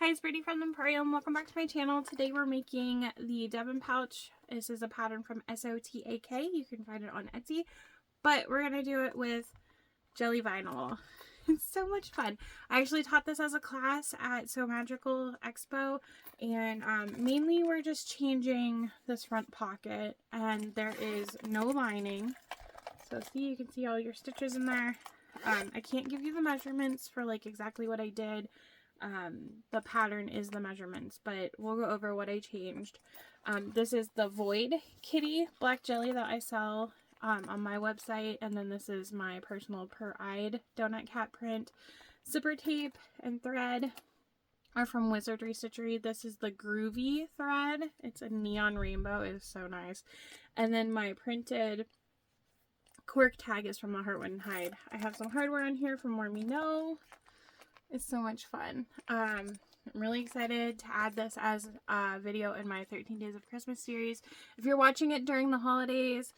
guys, Brittany from Empurrium. Welcome back to my channel. Today we're making the Devon pouch. This is a pattern from SOTAK. You can find it on Etsy. But we're going to do it with jelly vinyl. It's so much fun. I actually taught this as a class at So Magical Expo. And mainly we're just changing this front pocket. And there is no lining. So see, you can see all your stitches in there. I can't give you the measurements for like exactly what I did. The pattern is the measurements, but we'll go over what I changed. This is the Void Kitty black jelly that I sell on my website, and then this is my personal per-eyed donut cat print. Zipper tape and thread are from Wizardry Stitchery. This is the Groovy thread. It's a neon rainbow. It is so nice. And then my printed cork tag is from the Heartwood and Hide. I have some hardware on here from More Me Know. It's so much fun. I'm really excited to add this as a video in my 13 Days of Christmas series. If you're watching it during the holidays,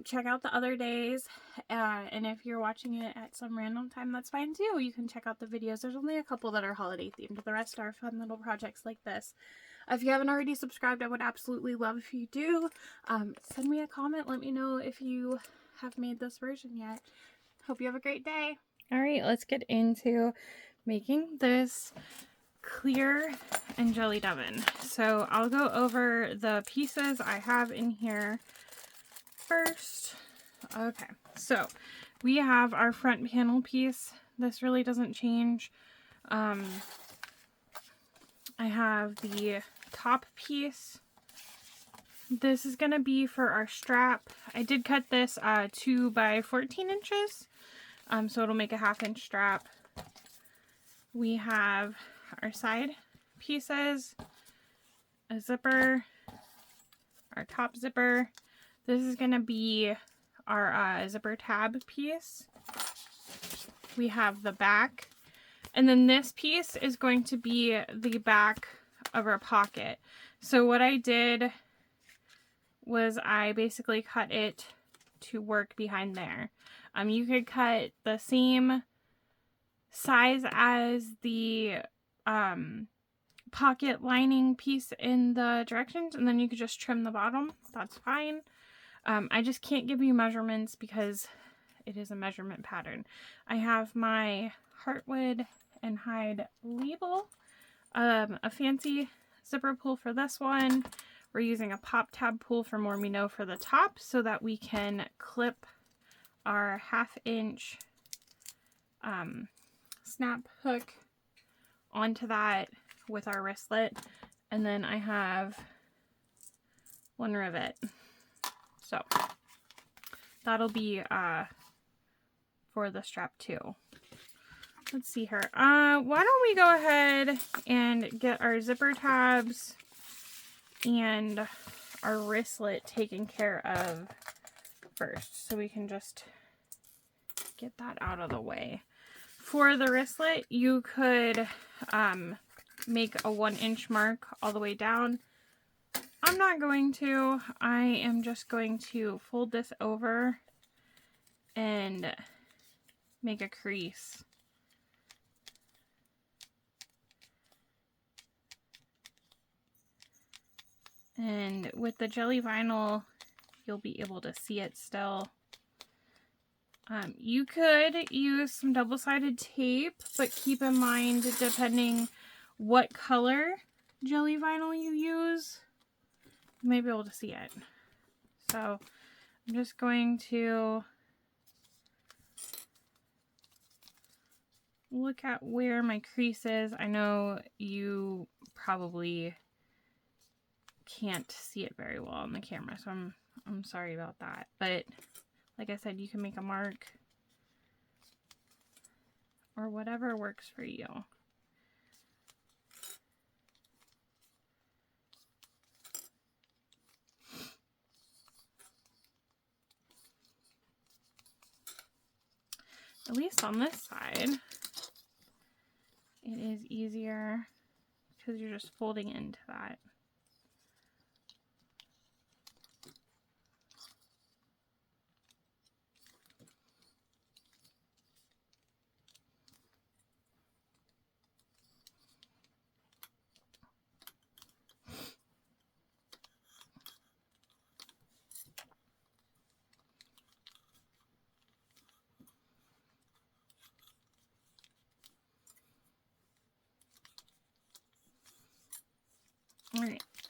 check out the other days. And if you're watching it at some random time, that's fine too. You can check out the videos. There's only a couple that are holiday themed. The rest are fun little projects like this. If you haven't already subscribed, I would absolutely love if you do. Send me a comment. Let me know if you have made this version yet. Hope you have a great day. All right, let's get into making this clear and jelly Devon. So I'll go over the pieces I have in here first. Okay, so we have our front panel piece. This really doesn't change. I have the top piece. This is going to be for our strap. I did cut this 2 by 14 inches. So it'll make a 1/2 inch strap. We have our side pieces, a zipper, our top zipper. This is going to be our zipper tab piece. We have the back. And then this piece is going to be the back of our pocket. So what I did was I basically cut it to work behind there. You could cut the same size as the pocket lining piece in the directions, and then you could just trim the bottom. That's fine. I just can't give you measurements because it is a measurement pattern. I have my Heartwood and Hide label, a fancy zipper pull for this one. We're using a pop tab pull for More Me Know for the top so that we can clip our 1/2 inch snap hook onto that with our wristlet. And then I have one rivet. So that'll be for the strap too. Let's see here. Why don't we go ahead and get our zipper tabs and our wristlet taken care of first, so we can just get that out of the way. For the wristlet, you could make a 1 inch mark all the way down. I'm not going to. I am just going to fold this over and make a crease. And with the jelly vinyl, you'll be able to see it still. You could use some double-sided tape, but keep in mind, depending what color jelly vinyl you use, you may be able to see it. So I'm just going to look at where my crease is. I know you probably can't see it very well on the camera, so I'm sorry about that. But like I said, you can make a mark or whatever works for you. At least on this side, it is easier because you're just folding into that.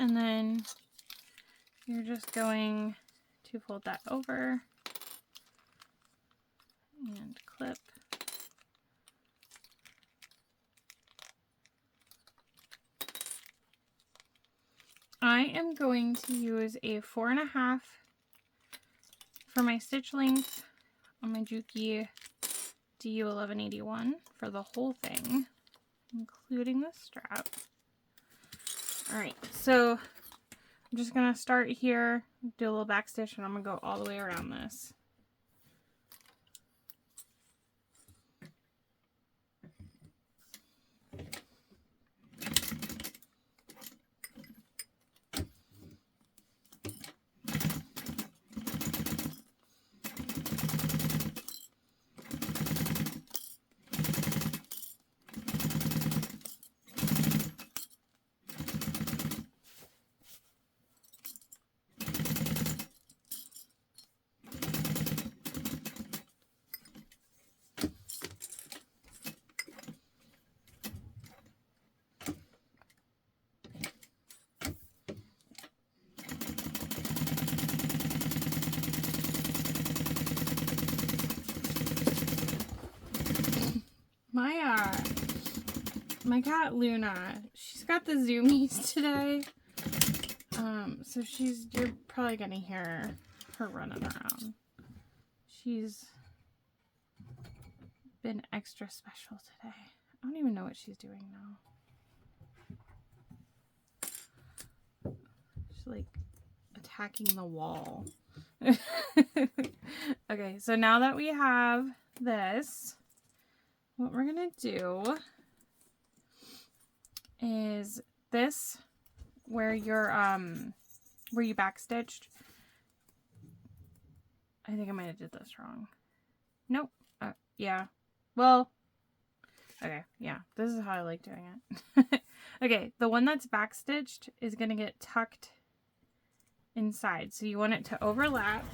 and then you're just going to fold that over and clip. I am going to use a 4.5 for my stitch length on my Juki DU 1181 for the whole thing, including the strap. Alright, so I'm just going to start here, do a little back stitch, and I'm going to go all the way around this. My cat Luna, she's got the zoomies today. So you're probably gonna hear her running around. She's been extra special today. I don't even know what she's doing now. She's like attacking the wall. Okay, so now that we have this, what we're gonna do is this, where you're where you backstitched. I think I might have did this wrong. Nope. Yeah. Well, okay, yeah, this is how I like doing it. Okay, the one that's backstitched is gonna get tucked inside, so you want it to overlap,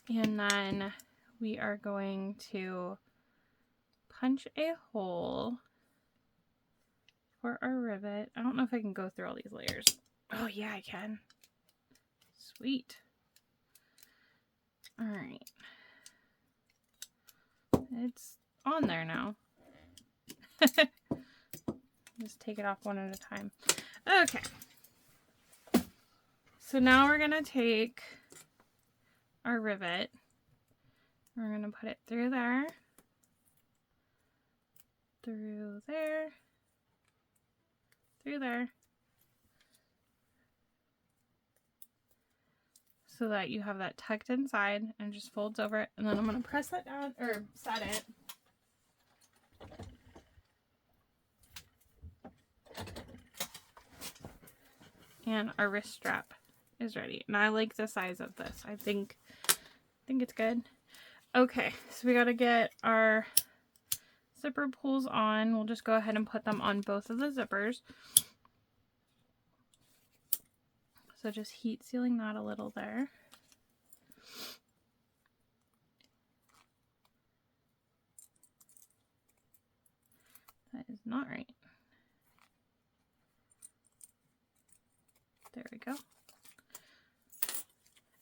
and then we are going to punch a hole for our rivet. I don't know if I can go through all these layers. Oh yeah, I can. Sweet. All right. It's on there now. Just take it off one at a time. Okay. So now we're gonna take our rivet. We're gonna put it through there. Through there. Through there. So that you have that tucked inside and just folds over it. And then I'm going to press that down, or set it. And our wrist strap is ready. And I like the size of this. I think it's good. Okay, so we got to get our zipper pulls on. We'll just go ahead and put them on both of the zippers. So just heat sealing that a little there. That is not right. There we go.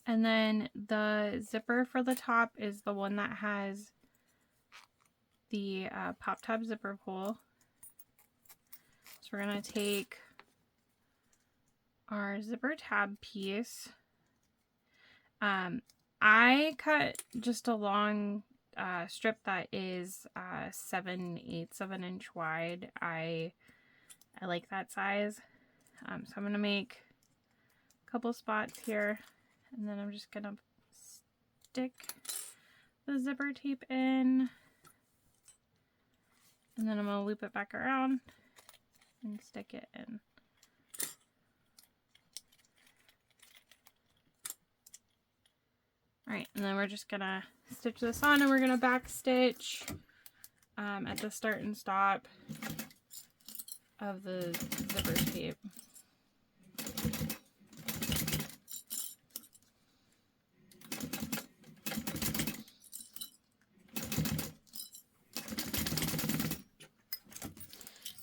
And then the zipper for the top is the one that has the pop tab zipper pull. So we're going to take our zipper tab piece. I cut just a long strip that is 7/8 of an inch wide. I like that size. So I'm going to make a couple spots here, and then I'm just going to stick the zipper tape in, and then I'm going to loop it back around and stick it in. Alright, and then we're just gonna stitch this on, and we're gonna back stitch at the start and stop of the zipper tape.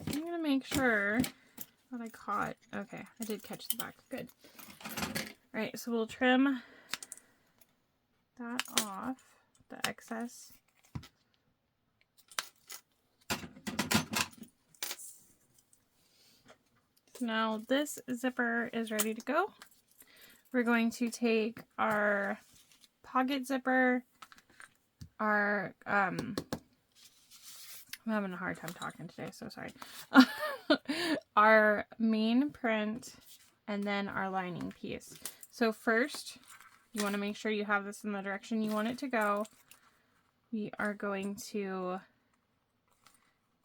I'm gonna make sure that I caught. Okay, I did catch the back. Good. Alright, so we'll trim that off, the excess. So now this zipper is ready to go. We're going to take our pocket zipper, our, I'm having a hard time talking today, so sorry. Our main print, and then our lining piece. So first, you want to make sure you have this in the direction you want it to go. We are going to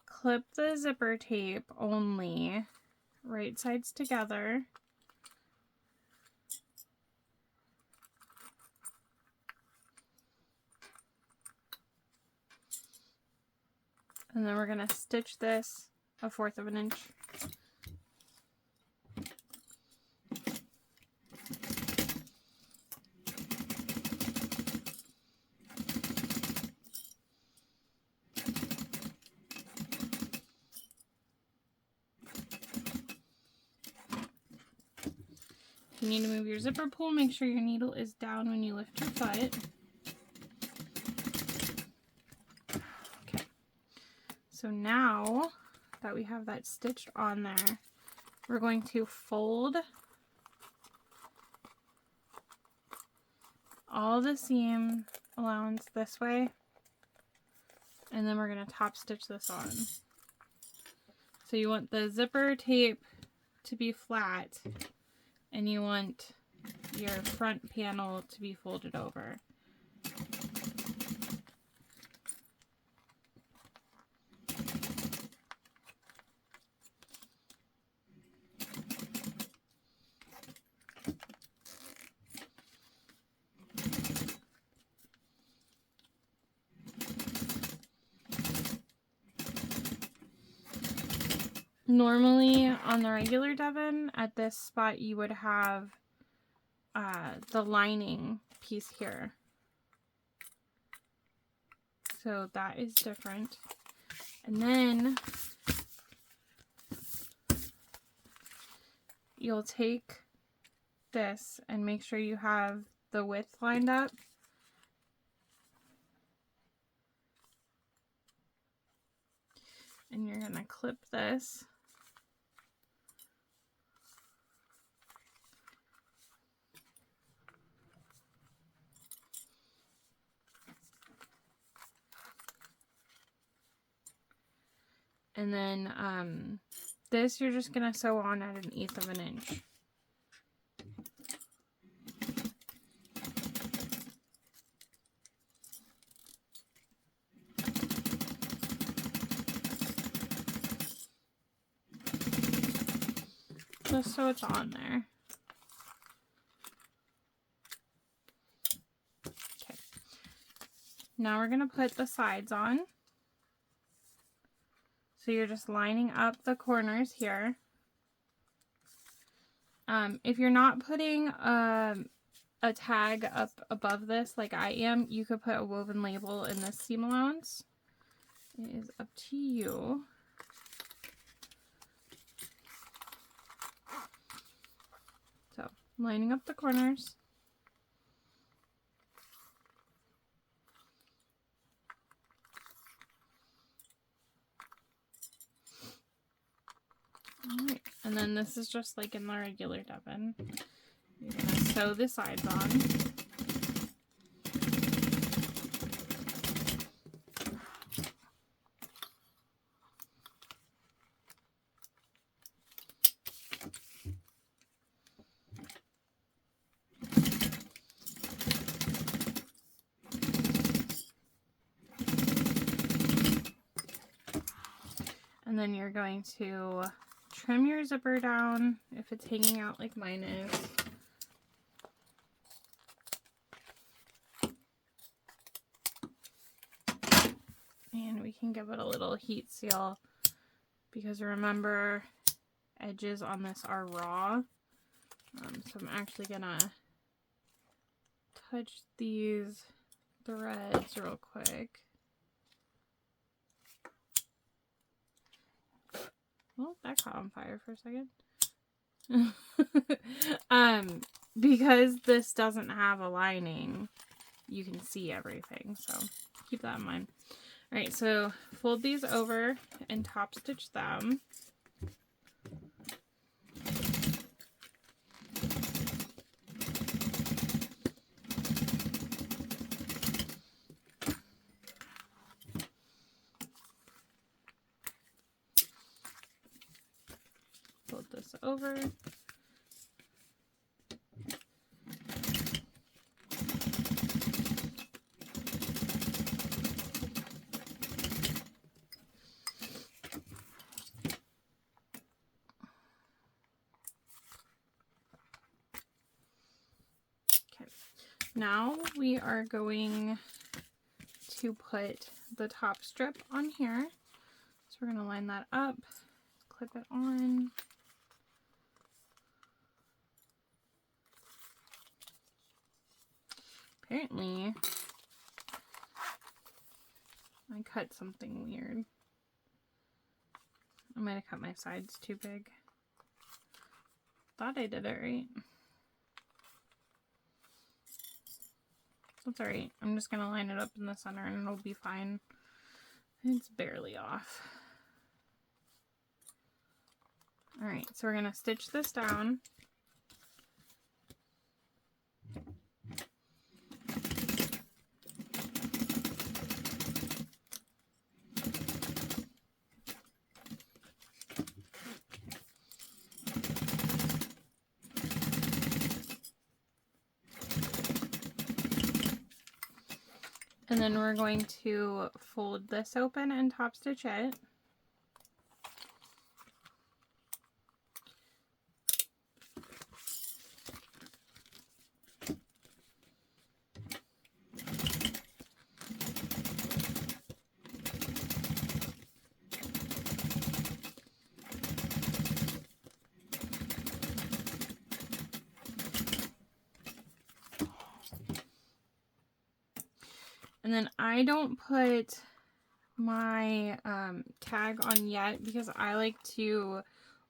clip the zipper tape only right sides together. And then we're going to stitch this 1/4 of an inch. If you need to move your zipper pull, make sure your needle is down when you lift your foot. Okay. So now that we have that stitched on there, we're going to fold all the seam allowance this way, and then we're going to top stitch this on. So you want the zipper tape to be flat, and you want your front panel to be folded over. Normally on the regular Devon, at this spot you would have the lining piece here. So that is different. And then you'll take this and make sure you have the width lined up. And you're going to clip this. And then this you're just going to sew on at 1/8 of an inch. Just so it's on there. Okay. Now we're going to put the sides on. So you're just lining up the corners here. If you're not putting a tag up above this like I am, you could put a woven label in this seam allowance. It is up to you. So, lining up the corners. Alright, and then this is just like in the regular Devon. You're going to sew the sides on. And then you're going to trim your zipper down if it's hanging out like mine is. And we can give it a little heat seal because remember, edges on this are raw. So I'm actually gonna touch these threads real quick. Well, that caught on fire for a second. Because this doesn't have a lining, you can see everything, so keep that in mind. All right, so fold these over and top stitch them. Fold this over. Now we are going to put the top strip on here. So we're going to line that up, clip it on. Apparently, I cut something weird. I might have cut my sides too big. Thought I did it right. That's alright. I'm just going to line it up in the center and it'll be fine. It's barely off. Alright, so we're going to stitch this down. And then we're going to fold this open and top stitch it. And then I don't put my tag on yet because I like to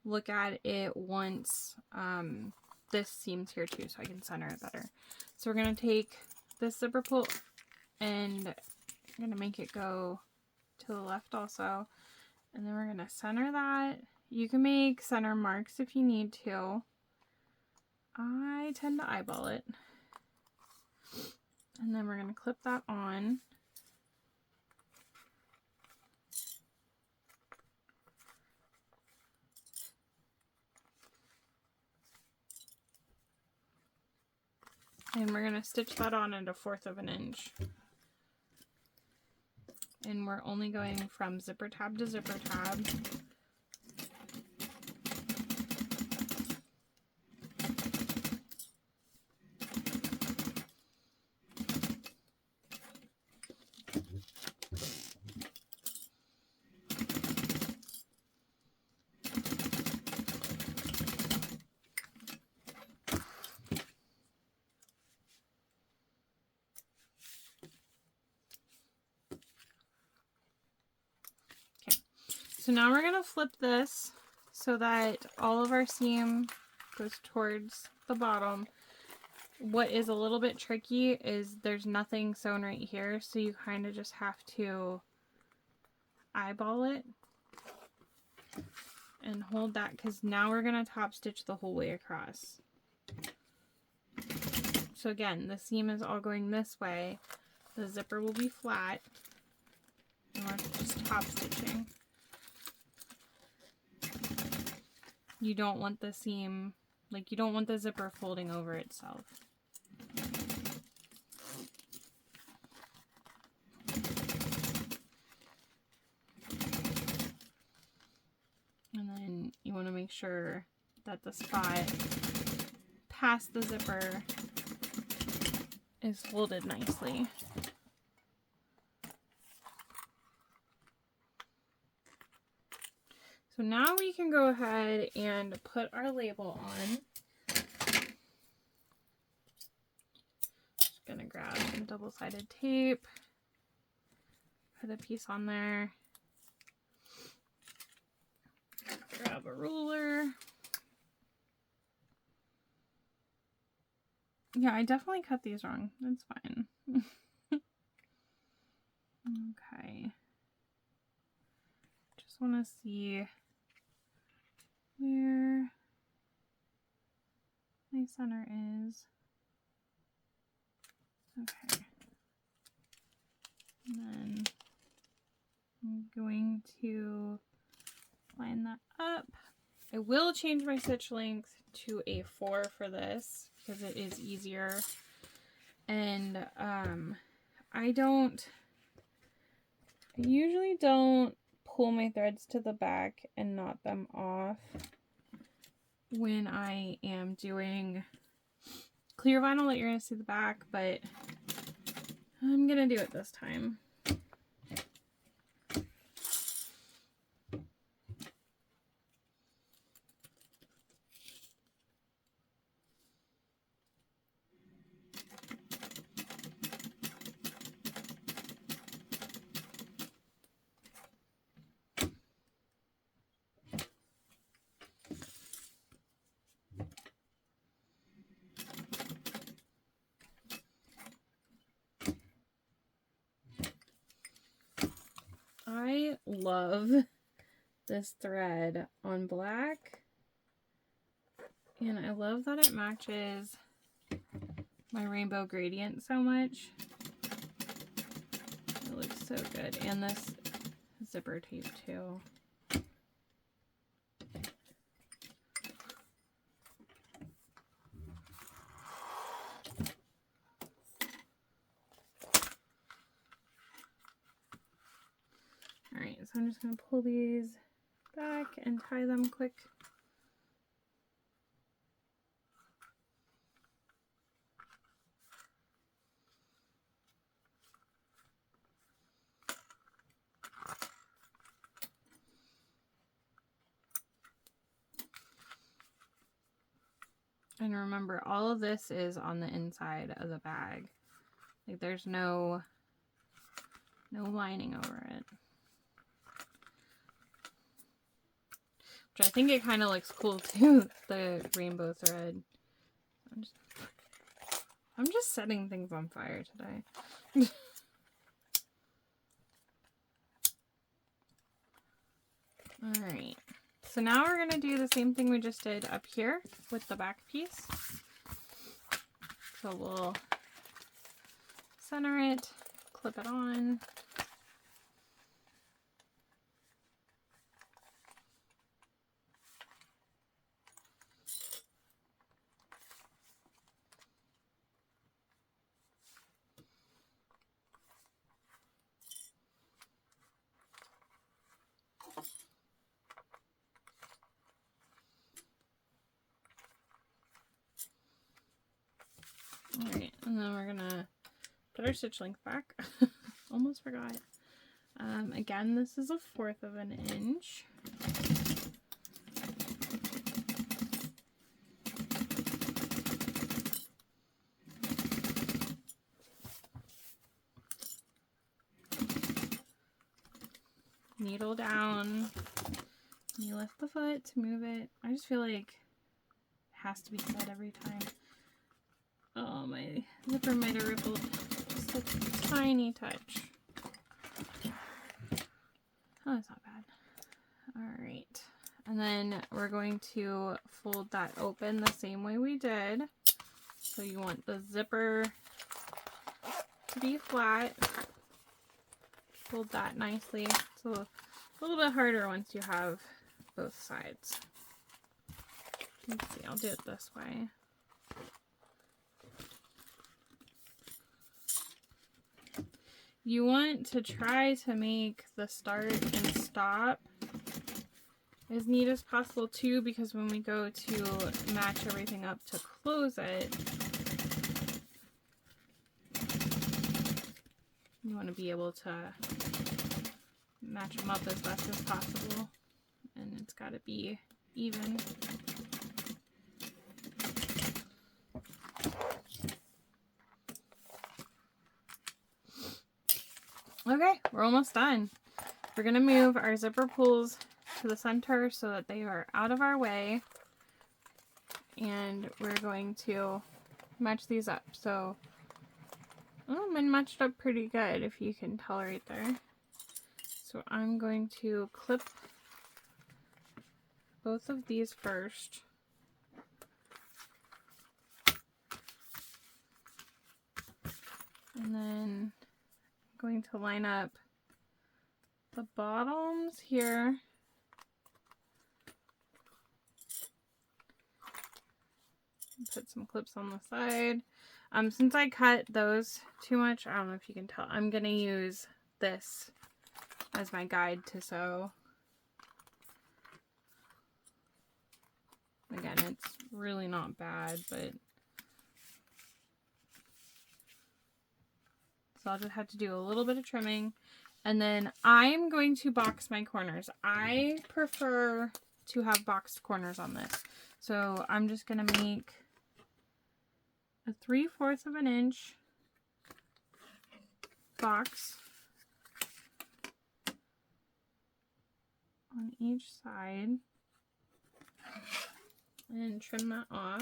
look at it once this seam's here too, so I can center it better. So we're going to take this zipper pull and I'm going to make it go to the left also. And then we're going to center that. You can make center marks if you need to. I tend to eyeball it. And then we're going to clip that on. And we're going to stitch that on at 1/4 of an inch. And we're only going from zipper tab to zipper tab. So now we're going to flip this so that all of our seam goes towards the bottom. What is a little bit tricky is there's nothing sewn right here, so you kind of just have to eyeball it and hold that, because now we're going to top stitch the whole way across. So again, the seam is all going this way. The zipper will be flat and we're just top stitching. You don't want the seam, like you don't want the zipper folding over itself. And then you want to make sure that the spot past the zipper is folded nicely. So now we can go ahead and put our label on. Just gonna grab some double-sided tape, put a piece on there, Yeah, I definitely cut these wrong. That's fine. Okay. Just want to see where my center is. Okay. And then I'm going to line that up. I will change my stitch length to a 4 for this because it is easier. And I usually don't pull my threads to the back and knot them off when I am doing clear vinyl that you're going to see the back, but I'm going to do it this time. I love this thread on black, and I love that it matches my rainbow gradient so much. It looks so good. And this zipper tape too. Alright, so I'm just going to pull these back and tie them quick. And remember, all of this is on the inside of the bag. Like, there's no lining over it. Which I think it kind of looks cool too, the rainbow thread. I'm just setting things on fire today. Alright, so now we're going to do the same thing we just did up here with the back piece. So we'll center it, clip it on. Alright, and then we're gonna put our stitch length back. Almost forgot. Again, this is 1/4 of an inch. Needle down. You lift the foot to move it. I just feel like it has to be said every time. Oh, my zipper might have rippled just a tiny touch. Oh, that's not bad. Alright. And then we're going to fold that open the same way we did. So you want the zipper to be flat. Fold that nicely. It's a little bit harder once you have both sides. Let's see, I'll do it this way. You want to try to make the start and stop as neat as possible too, because when we go to match everything up to close it, you want to be able to match them up as best as possible, and it's got to be even. Okay, we're almost done. We're going to move our zipper pulls to the center so that they are out of our way. And we're going to match these up. So, oh, mine matched up pretty good, if you can tell right there. So I'm going to clip both of these first. And then I'm going to line up the bottoms here. Put some clips on the side. Since I cut those too much, I don't know if you can tell, I'm going to use this as my guide to sew. Again, it's really not bad, but so I'll just have to do a little bit of trimming. And then I'm going to box my corners. I prefer to have boxed corners on this. So I'm just going to make a 3/4 of an inch box on each side and trim that off.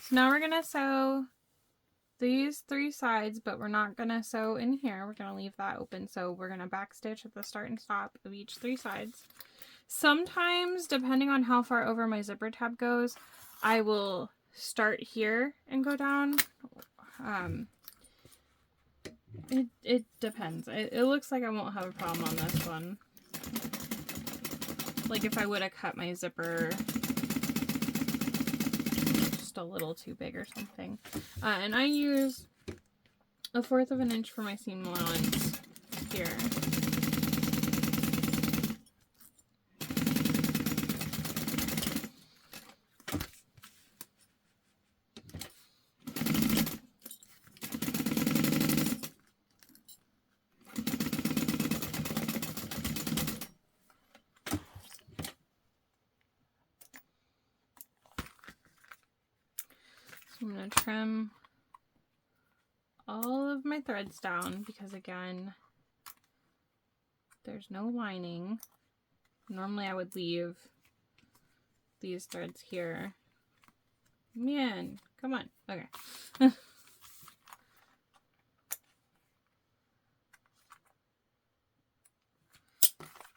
So now we're going to sew these 3 sides, but we're not going to sew in here. We're going to leave that open. So we're going to backstitch at the start and stop of each 3 sides. Sometimes, depending on how far over my zipper tab goes, I will start here and go down. It depends. It looks like I won't have a problem on this one. Like if I would have cut my zipper a little too big or something. And I use a 1/4 of an inch for my seam allowance here. I'm going to trim all of my threads down because, again, there's no lining. Normally I would leave these threads here. Man, come on. Okay. And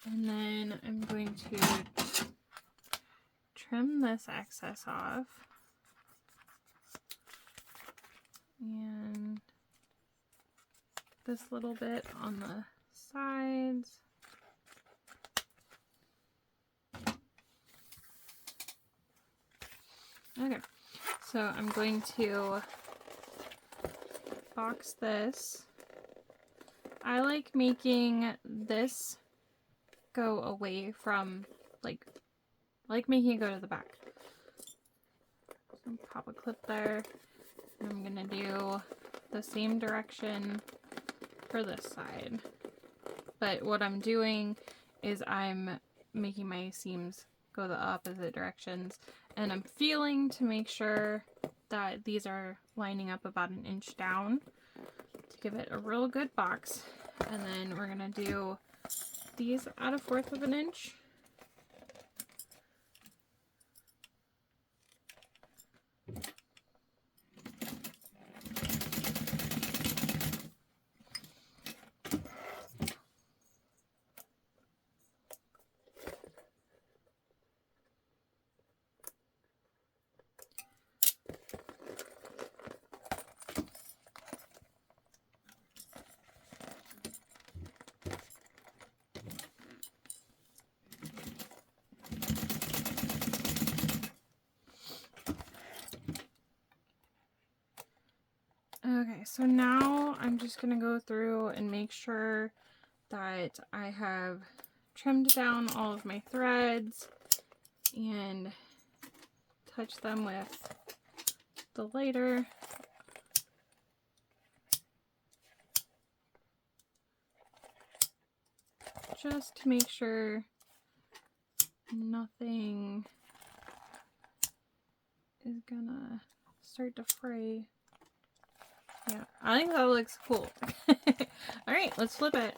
then I'm going to trim this excess off. And this little bit on the sides. Okay, so I'm going to box this. I like making this go away from, I like making it go to the back. So pop a clip there. I'm going to do the same direction for this side. But what I'm doing is I'm making my seams go the opposite directions. And I'm feeling to make sure that these are lining up about 1 inch down to give it a real good box. And then we're going to do these at 1/4 of an inch. Okay, so now I'm just going to go through and make sure that I have trimmed down all of my threads and touch them with the lighter. just to make sure nothing is gonna start to fray. Yeah, I think that looks cool. Alright, let's flip it.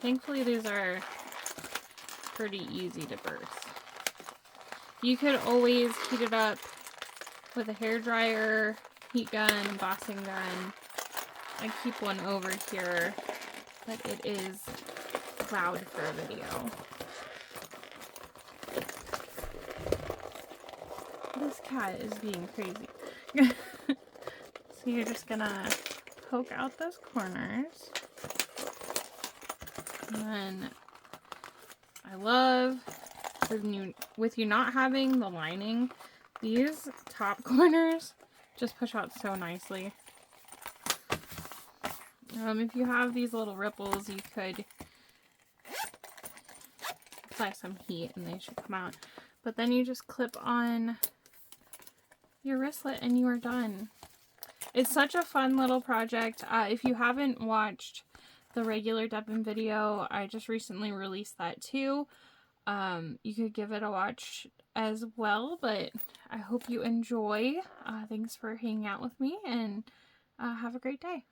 Thankfully these are pretty easy to burst. You could always heat it up with a hairdryer, heat gun, embossing gun. I keep one over here, but it is loud for a video. This cat is being crazy. So you're just gonna poke out those corners. And then I love, with you not having the lining, these top corners just push out so nicely. If you have these little ripples, you could apply some heat and they should come out. But then you just clip on your wristlet and you are done. It's such a fun little project. If you haven't watched the regular Devon video, I just recently released that too. You could give it a watch as well, but I hope you enjoy. Thanks for hanging out with me, and have a great day.